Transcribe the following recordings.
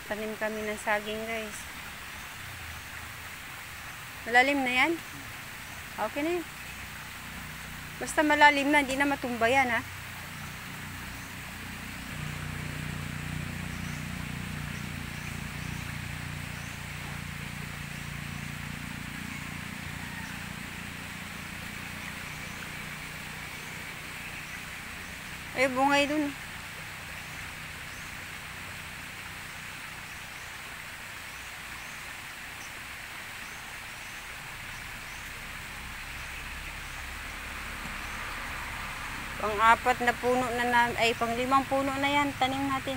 Nagtatanim kami ng saging, guys. Malalim na yan? Okay na yan. Basta malalim na, hindi na matumba yan, ha? Ay, bungay dun. Pang-apat na puno na ay pang-limang puno na yan, tanim natin.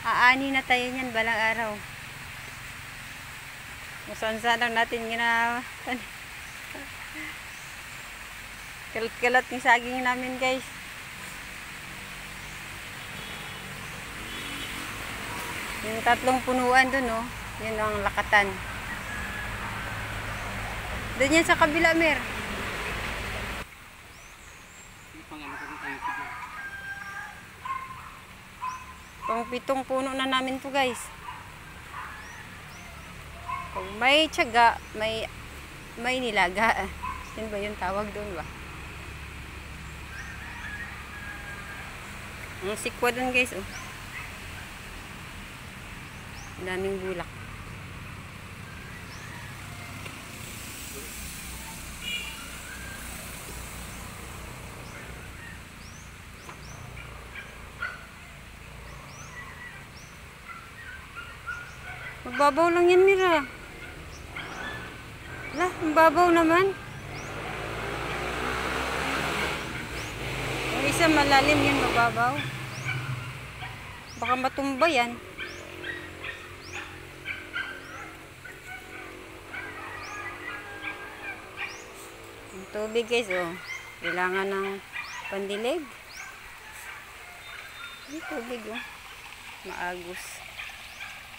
Aani na tayo niyan balang araw. Masansa lang natin gina kalat-kalat ng saging namin, guys. Yung 3 punuan dun, oh. Yun ang lakatan. Doon yan sa kabila, Mer. Pang 7 puno na namin to, guys. Kung may tiyaga, may nilaga. Yan ba yung tawag doon ba? Ang sikwa doon, guys, oh. Daming bulak. Mababaw lang yan, Mira. Lah, mababaw naman. Yung isa malalim yan, mababaw. Baka matumba yan. Yung tubig, guys, oh. Kailangan ng pandilig. Yung tubig, oh. Maagos.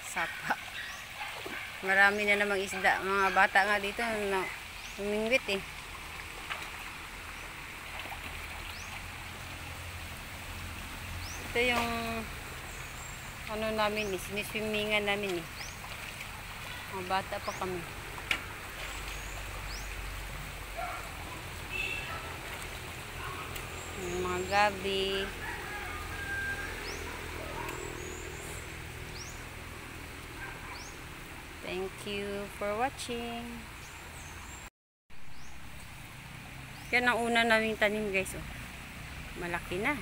Sapa. Marami na namang isda. Mga bata nga dito na humingwit, eh. Ito yung ano namin, siniswimmingan namin, eh. Mga bata pa kami. Yung mga gabi. Thank you for watching. Yan ang una naming tanim, guys, oh. Malaki na.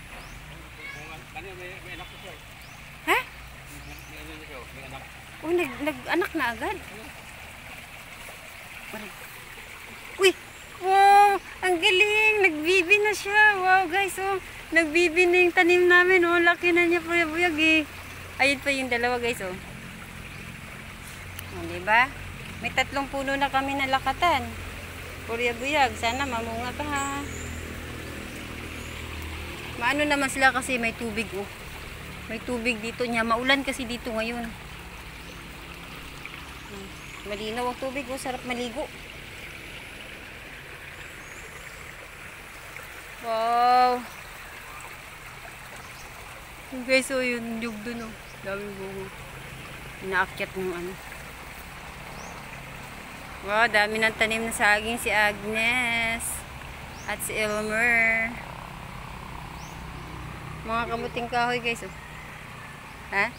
Ha? Oh, nag-anak na agad. Uy! Wow! Ang galing! Nagbibi na siya. Wow, guys, oh. Nagbibi na yung tanim namin, oh. Laki na niya, buyag, eh. Ayun pa yung dalawa, guys, oh. Oh, diba? May 3 puno na kami na lakatan. Buyag. Sana mamunga pa, ha. Maano naman sila kasi may tubig, oh. May tubig dito niya. Maulan kasi dito ngayon. Malinaw ang tubig, oh. Sarap maligo. Wow. Guys, oh, yung nyug dun, oh. Daming bungo. Inaakyat ng ano. Wow, dami ng tanim na saging si Agnes at si Elmer. Mga kamuting kahoy, guys, oh. Ha?